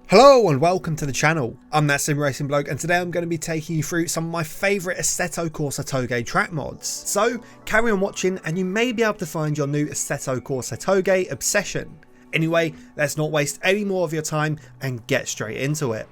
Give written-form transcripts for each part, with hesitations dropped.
Hello and welcome to the channel. I'm that sim racing bloke, and today I'm going to be taking you through some of my favourite Assetto Corsa Touge track mods. So carry on watching and you may be able to find your new Assetto Corsa Touge obsession. Anyway, let's not waste any more of your time and get straight into it.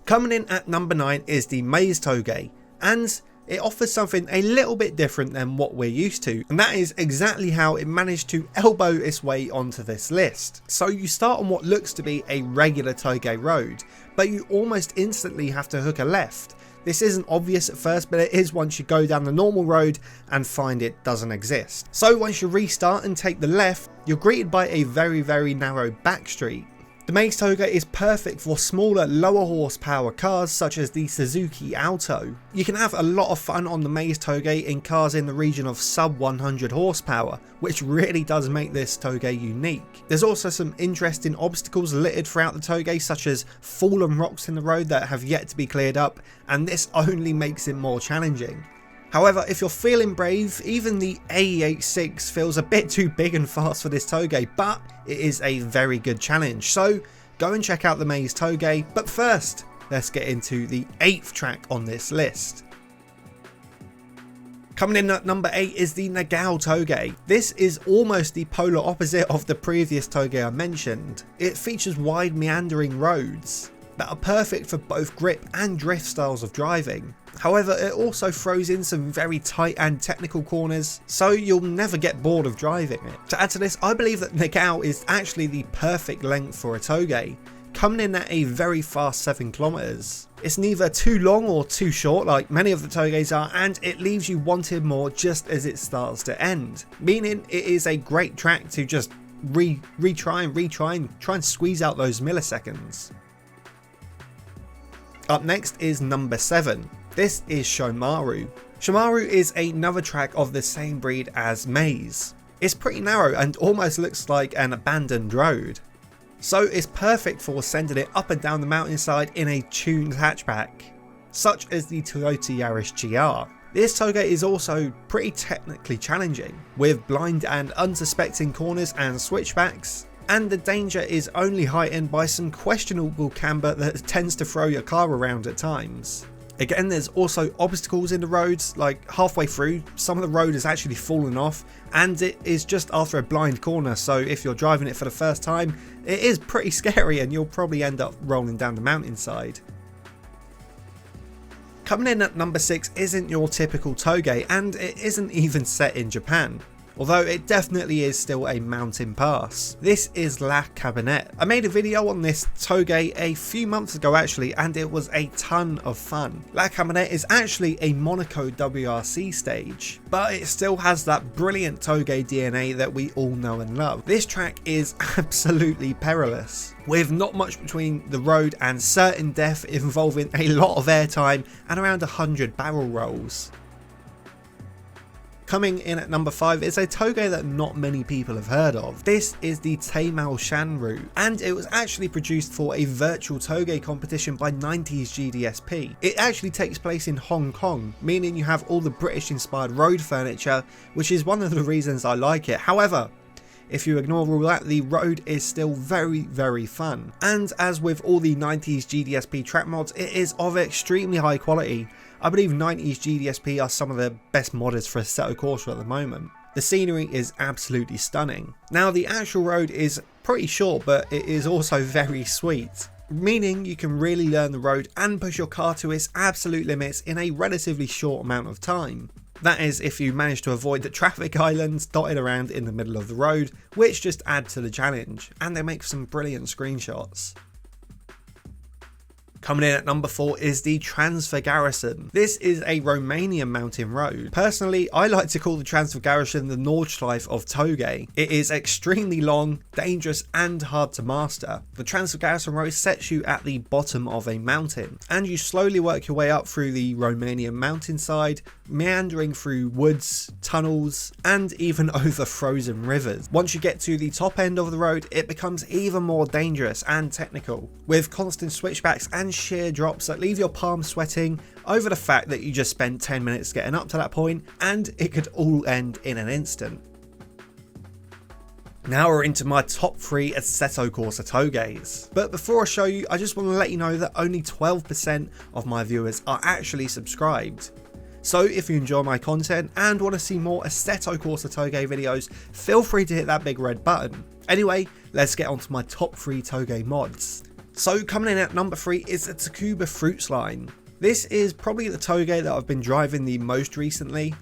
Coming in at number 9 is the Maze Touge, and it offers something a little bit different than what we're used to, and that is exactly how it managed to elbow its way onto this list. So you start on what looks to be a regular Touge road, but you almost instantly have to hook a left. This isn't obvious at first, but it is once you go down the normal road and find it doesn't exist. So once you restart and take the left, you're greeted by a very narrow back street. The Maze Touge is perfect for smaller, lower horsepower cars such as the Suzuki Alto. You can have a lot of fun on the Maze Touge in cars in the region of sub 100 horsepower, which really does make this Touge unique. There's also some interesting obstacles littered throughout the Touge, such as fallen rocks in the road that have yet to be cleared up, and this only makes it more challenging. However, if you're feeling brave, even the AE86 feels a bit too big and fast for this Touge, but it is a very good challenge, so go and check out the Maze Touge. But first, let's get into the 8th track on this list. Coming in at number 8 is the Nagao Touge. This is almost the polar opposite of the previous Touge I mentioned. It features wide meandering roads that are perfect for both grip and drift styles of driving. However, it also throws in some very tight and technical corners, so you'll never get bored of driving it. To add to this, I believe that Nagao is actually the perfect length for a Touge, coming in at a very fast 7 kilometers. It's neither too long or too short like many of the Touges are, and it leaves you wanting more just as it starts to end, meaning it is a great track to just retry and try and squeeze out those milliseconds. Up next is number 7. This is Shomaru. Shomaru is another track of the same breed as Maze. It's pretty narrow and almost looks like an abandoned road. So it's perfect for sending it up and down the mountainside in a tuned hatchback, such as the Toyota Yaris GR. This Touge is also pretty technically challenging, with blind and unsuspecting corners and switchbacks, and the danger is only heightened by some questionable camber that tends to throw your car around at times. Again, there's also obstacles in the roads, like halfway through, some of the road has actually fallen off, and it is just after a blind corner, so if you're driving it for the first time, it is pretty scary and you'll probably end up rolling down the mountainside. Coming in at number 6 isn't your typical Touge, and it isn't even set in Japan, although it definitely is still a mountain pass. This is La Cabanette. I made a video on this Touge a few months ago actually, and it was a ton of fun. La Cabanette is actually a Monaco WRC stage, but it still has that brilliant Touge DNA that we all know and love. This track is absolutely perilous, with not much between the road and certain death, involving a lot of airtime and around 100 barrel rolls. Coming in at number 5 is a Touge that not many people have heard of. This is the Tai Ma Shan Route, and it was actually produced for a virtual Touge competition by 90s GDSP. It actually takes place in Hong Kong, meaning you have all the British inspired road furniture, which is one of the reasons I like it. However, if you ignore all that, the road is still very fun. And as with all the 90s GDSP track mods, it is of extremely high quality. I believe 90s GDSP are some of the best modders for Assetto Corsa at the moment. The scenery is absolutely stunning. Now, the actual road is pretty short, but it is also very sweet, meaning you can really learn the road and push your car to its absolute limits in a relatively short amount of time. That is, if you manage to avoid the traffic islands dotted around in the middle of the road, which just add to the challenge, and they make some brilliant screenshots. Coming in at number 4 is the Transfagarasan. This is a Romanian mountain road. Personally, I like to call the Transfagarasan the Nordschleife of Touge. It is extremely long, dangerous and hard to master. The Transfagarasan road sets you at the bottom of a mountain, and you slowly work your way up through the Romanian mountainside, meandering through woods, tunnels, and even over frozen rivers. Once you get to the top end of the road, it becomes even more dangerous and technical, with constant switchbacks and sheer drops that leave your palms sweating over the fact that you just spent 10 minutes getting up to that point, and it could all end in an instant. Now we're into my top 3 Assetto Corsa Touges. But before I show you, I just want to let you know that only 12% of my viewers are actually subscribed. So if you enjoy my content and want to see more Assetto Corsa Touge videos, feel free to hit that big red button. Anyway, let's get on to my top 3 Touge mods. So coming in at number 3 is the Takuba Fruits line. This is probably the Touge that I've been driving the most recently.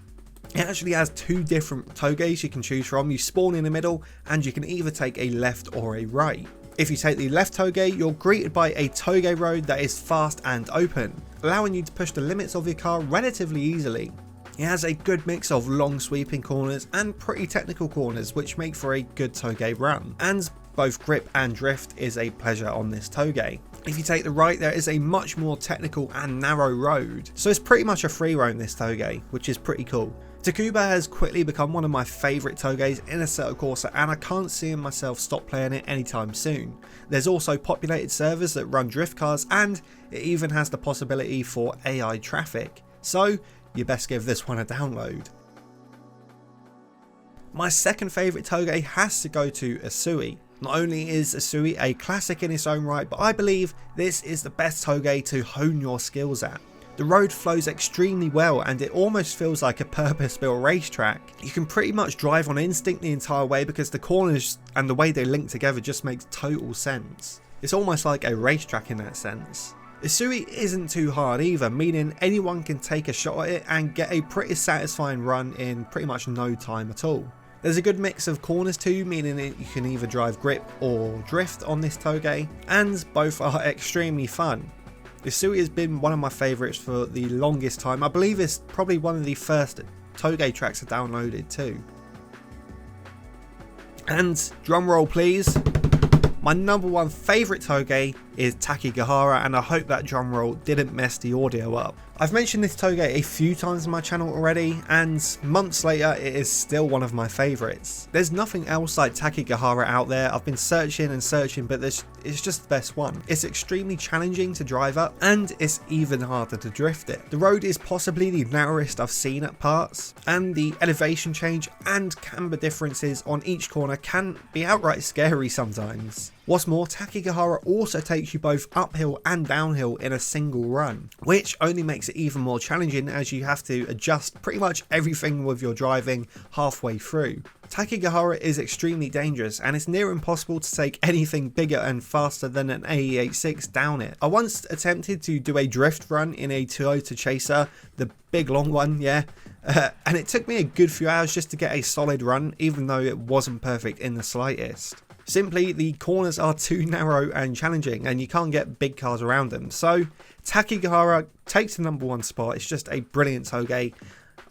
It actually has 2 different Touges you can choose from. You spawn in the middle and you can either take a left or a right. If you take the left Touge, you're greeted by a Touge road that is fast and open, allowing you to push the limits of your car relatively easily. It has a good mix of long sweeping corners and pretty technical corners, which make for a good Touge run, and both grip and drift is a pleasure on this Touge. If you take the right, there is a much more technical and narrow road, so it's pretty much a free roam this Touge, which is pretty cool. Takuba has quickly become one of my favourite Touges in Assetto Corsa, and I can't see myself stop playing it anytime soon. There's also populated servers that run drift cars, and it even has the possibility for AI traffic, so you best give this one a download. My second favourite Touge has to go to Usui. Not only is Asui a classic in its own right, but I believe this is the best Touge to hone your skills at. The road flows extremely well and it almost feels like a purpose-built racetrack. You can pretty much drive on instinct the entire way because the corners and the way they link together just makes total sense. It's almost like a racetrack in that sense. Usui isn't too hard either, meaning anyone can take a shot at it and get a pretty satisfying run in pretty much no time at all. There's a good mix of corners too, meaning that you can either drive grip or drift on this Touge, and both are extremely fun. Usui has been one of my favourites for the longest time. I believe it's probably one of the first Touge tracks I downloaded too. And drum roll please. My number 1 favourite Touge is Takigahara, and I hope that drum roll didn't mess the audio up. I've mentioned this Touge a few times on my channel already, and months later it is still one of my favourites. There's nothing else like Takigahara out there. I've been searching and searching, but it's just the best one. It's extremely challenging to drive up, and it's even harder to drift it. The road is possibly the narrowest I've seen at parts, and the elevation change and camber differences on each corner can be outright scary sometimes. What's more, Takigahara also takes you both uphill and downhill in a single run, which only makes it even more challenging as you have to adjust pretty much everything with your driving halfway through. Takigahara is extremely dangerous and it's near impossible to take anything bigger and faster than an AE86 down it. I once attempted to do a drift run in a Toyota Chaser, the big long one, yeah, and it took me a good few hours just to get a solid run, even though it wasn't perfect in the slightest. Simply, the corners are too narrow and challenging and you can't get big cars around them. So Takigahara takes the number 1 spot. It's just a brilliant Touge.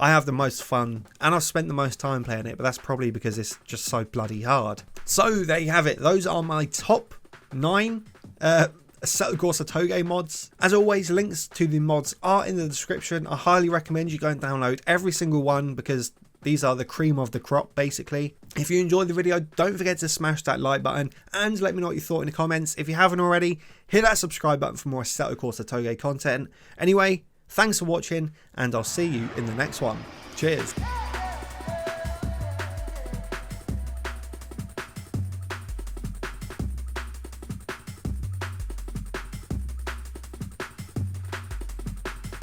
I have the most fun and I've spent the most time playing it, but that's probably because it's just so bloody hard. So there you have it. Those are my top 9 Assetto Corsa Touge mods. As always, links to the mods are in the description. I highly recommend you go and download every single one because these are the cream of the crop, basically. If you enjoyed the video, don't forget to smash that like button and let me know what you thought in the comments. If you haven't already, hit that subscribe button for more Assetto Corsa Touge content. Anyway, thanks for watching and I'll see you in the next one. Cheers.